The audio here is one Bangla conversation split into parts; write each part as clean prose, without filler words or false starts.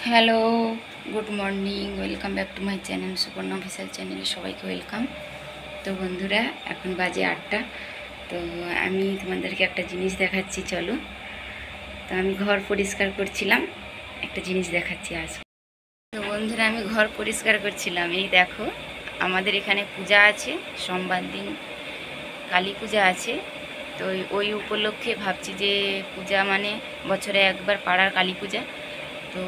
Hello, good morning, welcome back to my channel Suparna official চ্যানেলে সবাইকে ওয়েলকাম। তো বন্ধুরা, এখন বাজে 8টা। তো আমি তোমাদেরকে একটা জিনিস দেখাচ্ছি, চলো। তো আমি ঘর পরিষ্কার করছিলাম, একটা জিনিস দেখাচ্ছি আজ। তো বন্ধুরা, আমি ঘর পরিষ্কার করছিলাম, এই দেখো আমাদের এখানে পূজা আছে, সোমবার দিন কালী পূজা আছে। তো ওই উপলক্ষে ভাবছি যে পূজা মানে বছরে একবার পাড়ার কালী পূজা, তো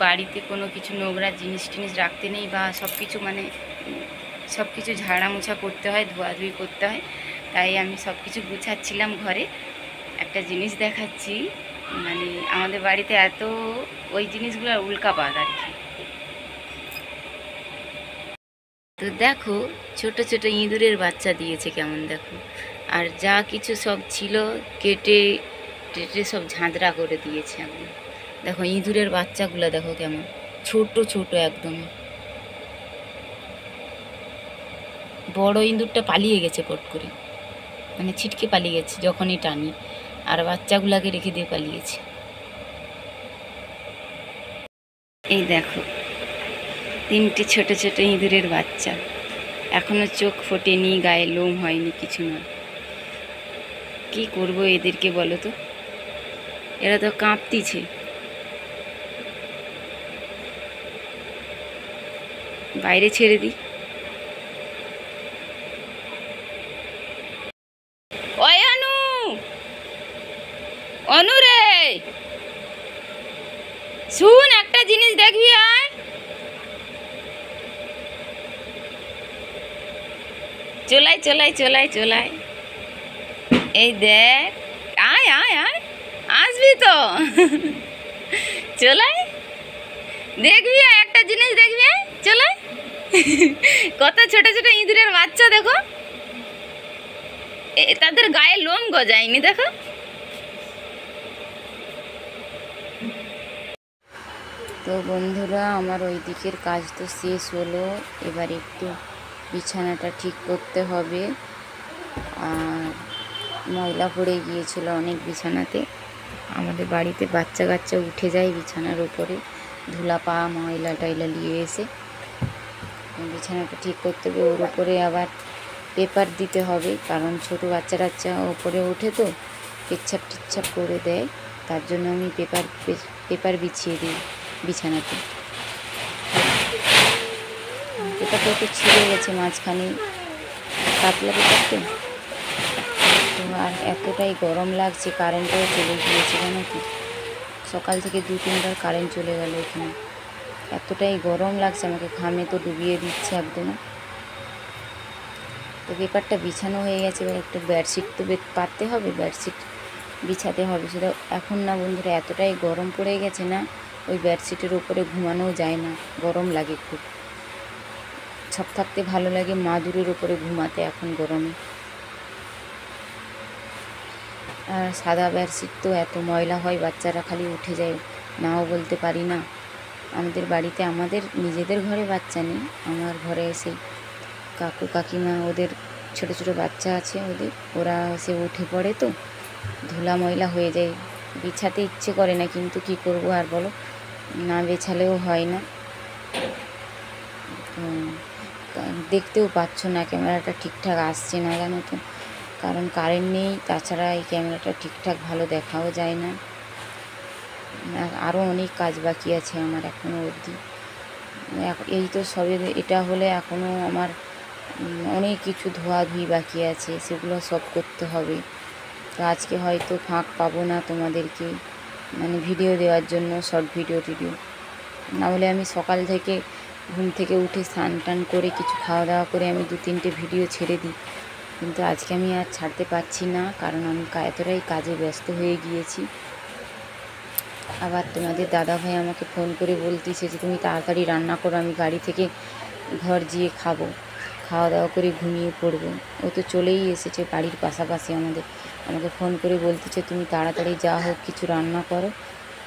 বাড়িতে কোনো কিছু নোংরা জিনিস টিনিস রাখতে নেই, বা সব কিছু মানে সব কিছু ঝাড়া মোছা করতে হয়, ধোয়াধুয়ি করতে হয়। তাই আমি সব কিছু গুছাচ্ছিলাম ঘরে। একটা জিনিস দেখাচ্ছি, মানে আমাদের বাড়িতে এত ওই জিনিসগুলো উল্কাপাত আর কি। তো দেখো, ছোট ছোট ইঁদুরের বাচ্চা দিয়েছে কেমন, দেখো। আর যা কিছু সব ছিল কেটে টেটে সব ঝাঁঝরা করে দিয়েছে একদম। দেখো ইঁদুরের বাচ্চাগুলো দেখো কেমন ছোট ছোট একদম। বড় ইঁদুরটা পালিয়ে গেছে পট করে, মানে ছিটকে পালিয়ে গেছে যখনই টানি, আর বাচ্চাগুলাকে রেখে দিয়ে পালিয়েছে। এই দেখো, 3টে ছোট ছোট ইঁদুরের বাচ্চা, এখনো চোখ ফোটেনি, গায়ে লোম হয়নি, কিছু নয়। কি করব এদেরকে বলো তো, এরা তো কাঁপতিছে। বাইরে ছেড়ে দিই। ওই অনু, অনু রে, শুন, একটা জিনিস দেখবি আয়। চলাই চলাই চলাই চলাই, এই দেখ, আয় আয় আয়, আসবি তো। চলাই, দেখবি আয়, একটা জিনিস দেখবি আয়, চলাই। কত ছোট ছোট ইঁদুরের বাচ্চা দেখো, তাদের গায়ে লোম গজায়নি, দেখো। তো বন্ধুরা, আমার ওই দিকের কাজ তো শেষ হলো, এবার একটু বিছানাটা ঠিক করতে হবে। আর ময়লা পড়ে গিয়েছিল অনেক বিছানাতে। আমাদের বাড়িতে বাচ্চা কাচ্চা উঠে যায় বিছানার উপরে, ধুলা পা ময়লা টয়লা নিয়ে এসে। বিছানাটা ঠিক করতে হবে, ওর উপরে আবার পেপার দিতে হবে, কারণ ছোটো বাচ্চা টাচ্চা ওপরে ওঠে তো পেচ্ছাপ টিচ্ছাপ করে দেয়। তার জন্য আমি পেপার বিছিয়ে দিই বিছানাতে। পেপারটা একটু ছিঁড়ে গেছে মাঝখানে, পাতলা পেপার তো। আর এতটাই গরম লাগছে, কারেন্টও চলে গিয়েছে, জানো কি, সকাল থেকে 2-3বার কারেন্ট চলে গেল এখানে। এতটাই গরম লাগছে, আমাকে ঘামে তো ডুবিয়ে দিচ্ছে একদম। তো পেপারটা বিছানো হয়ে গেছে, এবার একটা বেডশিট তো পাততে হবে, বেডশিট বিছাতে হবে। সেটা এখন না বন্ধুরা, এতটাই গরম পড়ে গেছে না, ওই বেডশিটের উপরে ঘুমানোও যায় না, গরম লাগে খুব। সব থাকতে ভালো লাগে মাদুরের উপরে ঘুমাতে এখন গরমে। আর সাদা বেডশিট তো এত ময়লা হয়, বাচ্চারা খালি উঠে যায়, নাও বলতে পারি না। আমাদের বাড়িতে আমাদের নিজেদের ঘরে বাচ্চা নেই, আমার ঘরে এসে কাকু কাকিমা ওদের ছোট ছোট বাচ্চা আছে ওদের, ওরা এসে উঠে পড়ে, তো ধুলা ময়লা হয়ে যায়, বিছাতে ইচ্ছে করে না, কিন্তু কি করব আর বলো, না বেছালেও হয় না। দেখতেও পাচ্ছ না, ক্যামেরাটা ঠিকঠাক আসছে না, জানো তো, কারণ কারেন্ট নেই। তাছাড়া এই ক্যামেরাটা ঠিকঠাক ভালো দেখাও যায় না। আরও অনেক কাজ বাকি আছে আমার এখনও অবধি। এই তো সবে এটা হলে এখনও আমার অনেক কিছু ধোয়াধুয়ি বাকি আছে, সেগুলো সব করতে হবে। তো আজকে হয়তো ফাঁক পাবো না তোমাদেরকে মানে ভিডিও দেওয়ার জন্য, শর্ট ভিডিও টিডিও। নাহলে আমি সকাল থেকে ঘুম থেকে উঠে স্নান টান করে কিছু খাওয়া দাওয়া করে আমি 2-3টে ভিডিও ছেড়ে দিই, কিন্তু আজকে আমি আর ছাড়তে পারছি না, কারণ আমি এতটাই কাজে ব্যস্ত হয়ে গিয়েছি। আবার তোমাদের দাদাভাই আমাকে ফোন করে বলতেছে যে তুমি তাড়াতাড়ি রান্না করো, আমি গাড়ি থেকে ঘর গিয়ে খাবো, খাওয়া দাওয়া করে ঘুমিয়ে পড়বো। ও তো চলেই এসেছে বাড়ির পাশাপাশি আমাদের, আমাকে ফোন করে বলতেছে তুমি তাড়াতাড়ি যা হোক কিছু রান্না করো,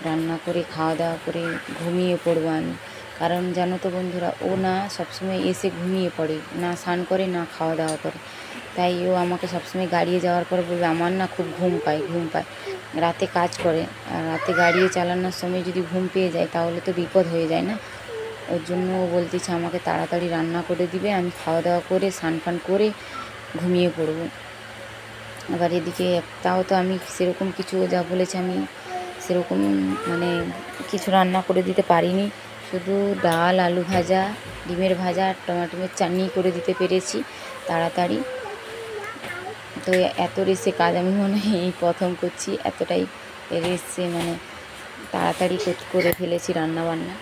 রান্না করে খাওয়া দাওয়া করে ঘুমিয়ে পড়বো আমি। কারণ জানো তো বন্ধুরা, ও না সবসময় এসে ঘুমিয়ে পড়ে, না স্নান করে না খাওয়া দাওয়া করে। তাই ও আমাকে সবসময় গাড়িয়ে যাওয়ার পরে বলবে আমার না খুব ঘুম পায়। রাতে কাজ করে, আর রাতে গাড়িয়ে চালানোর সময় যদি ঘুম পেয়ে যায় তাহলে তো বিপদ হয়ে যায় না। ওর জন্য ও বলতেছে আমাকে তাড়াতাড়ি রান্না করে দিবে, আমি খাওয়া দাওয়া করে স্নান ফান করে ঘুমিয়ে পড়বো। আবার এদিকে তাও তো আমি সেরকম কিছু যা বলেছে আমি সেরকম মানে কিছু রান্না করে দিতে পারিনি। শুধু ডাল, আলু ভাজা, ডিমের ভাজা আর টমেটোর চাটনি করে দিতে পেরেছি তাড়াতাড়ি। তো এত রেসে কাজ আমি মনে হয় এই প্রথম করছি, এতটাই রেসে মানে তাড়াতাড়ি করে ফেলেছি রান্নাবান্না।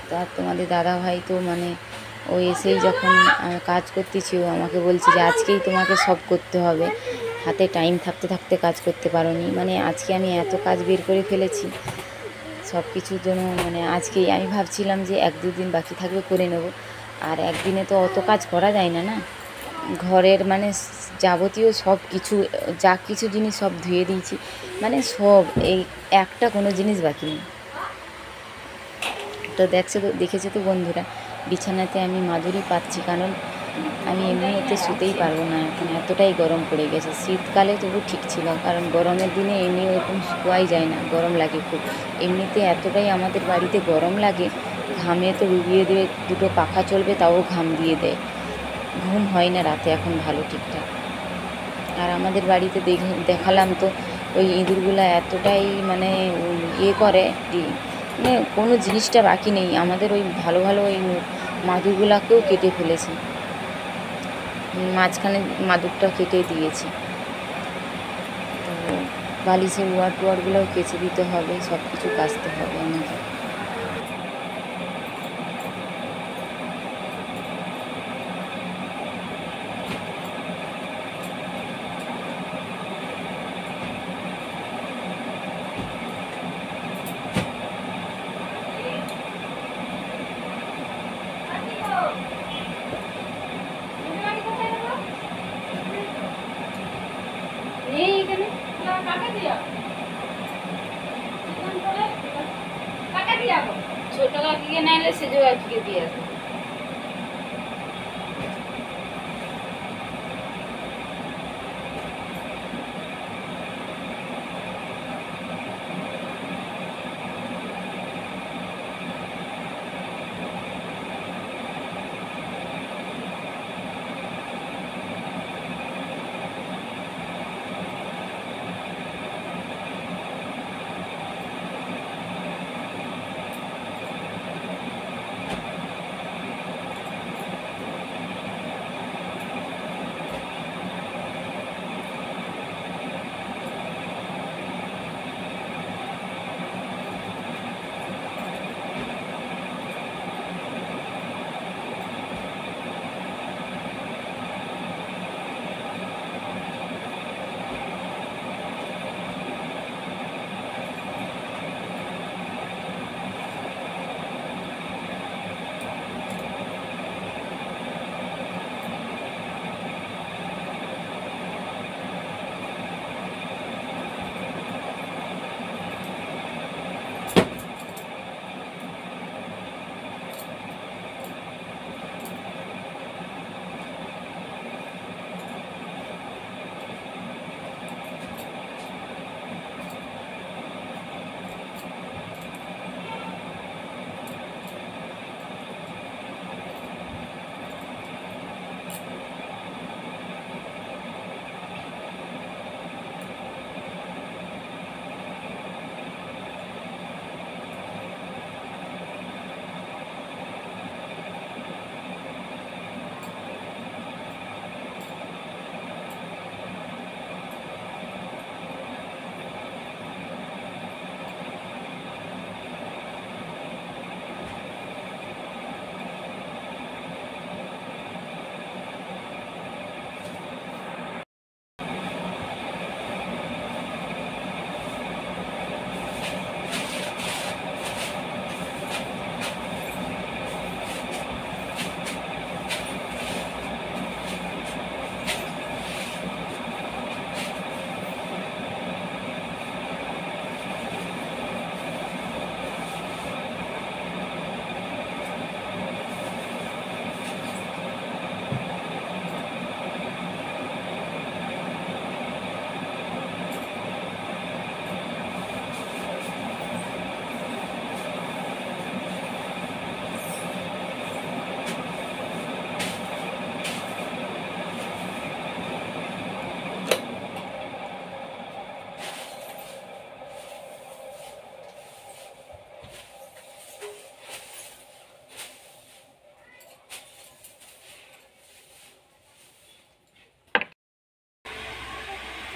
তো আর তোমাদের দাদাভাই তো মানে ও এসেই যখন কাজ করতেছি ও আমাকে বলছে যে আজকেই তোমাকে সব করতে হবে, হাতে টাইম থাকতে থাকতে কাজ করতে পারোনি। মানে আজকে আমি এত কাজ বের করে ফেলেছি সব কিছুর জন্য, মানে আজকেই আমি ভাবছিলাম যে 1-2 দিন বাকি থাকবে করে নেব, আর একদিনে তো অত কাজ করা যায় না। ঘরের মানে যাবতীয় সব কিছু যা কিছু জিনিস সব ধুয়ে দিয়েছি, মানে সব এই একটা কোনো জিনিস বাকি নেই। তো দেখেছো তো বন্ধুরা, বিছানাতে আমি মাদুরই পাচ্ছি, কারণ আমি এমনিতে শুতেই পারবো না এখন, এতটাই গরম পড়ে গেছে। শীতকালে তবু ঠিক ছিল, কারণ গরমের দিনে এমনি ওরকম শুকাই যায় না, গরম লাগে খুব। এমনিতে এতটাই আমাদের বাড়িতে গরম লাগে, ঘামে তো ডুবিয়ে দেবে, দুটো পাখা চলবে তাও ঘাম দিয়ে দেয়, ঘুম হয় না রাতে এখন ভালো ঠিকঠাক। আর আমাদের বাড়িতে দেখালাম তো ওই ইঁদুরগুলো এতটাই মানে করে, মানে কোনো জিনিসটা বাকি নেই। আমাদের ওই ভালো ভালো ওই মাদুরগুলাকেও কেটে ফেলেছে, মাঝখানে মাদুরটা কেটে দিয়েছে। তো বালিশের ওয়ারগুলোও কেচে দিতে হবে, সব কিছু কাচতে হবে আমাকে। ছোট কাকিকে নাইলে সেজো কাকিকে দিয়ে আসবো।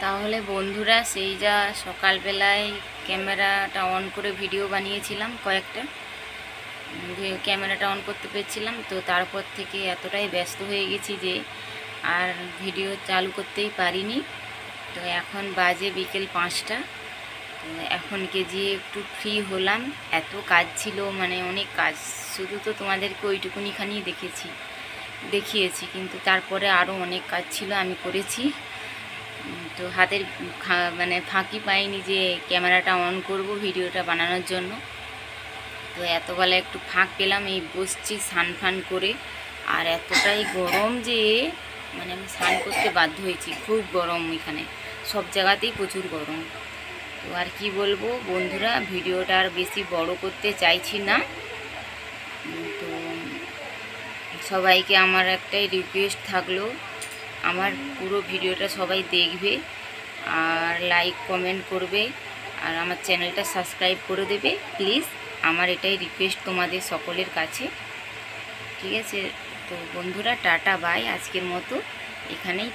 তাহলে বন্ধুরা, সেই যা সকালবেলায় ক্যামেরাটা অন করে ভিডিও বানিয়েছিলাম, কয়েকটা ক্যামেরাটা অন করতে পেরেছিলাম, তো তারপর থেকে এতটাই ব্যস্ত হয়ে গেছি যে আর ভিডিও চালু করতেই পারিনি। তো এখন বাজে বিকেল 5টা। তো এখন গিয়ে একটু ফ্রি হলাম। এত কাজ ছিল, মানে অনেক কাজ, শুধু তো তোমাদেরকে ওইটুকুনিখানি দেখিয়েছি, কিন্তু তারপরে আরও অনেক কাজ ছিল, আমি করেছি। তো হাতের মানে ফাঁকি পাইনি যে ক্যামেরাটা অন করব ভিডিওটা বানানোর জন্য। তো এতবেলা একটু ফাঁক পেলাম, এই বসছি স্নান ফান করে। আর এতটাই গরম যে মানে আমি স্নান করতে বাধ্য হয়েছি, খুব গরম, এখানে সব জায়গাতেই প্রচুর গরম। তো আর কি বলবো বন্ধুরা, ভিডিওটা আর বেশি বড় করতে চাইছি না। তো সবাইকে আমার একটাই রিকোয়েস্ট থাকলো, আমার পুরো ভিডিওটা সবাই দেখবে আর লাইক কমেন্ট করবে আর আমার চ্যানেলটা সাবস্ক্রাইব করে দেবে প্লিজ। আমার এটাই রিকোয়েস্ট তোমাদের সকলের কাছে, ঠিক আছে? তো বন্ধুরা, টাটা বাই, আজকের মতো এখানেই।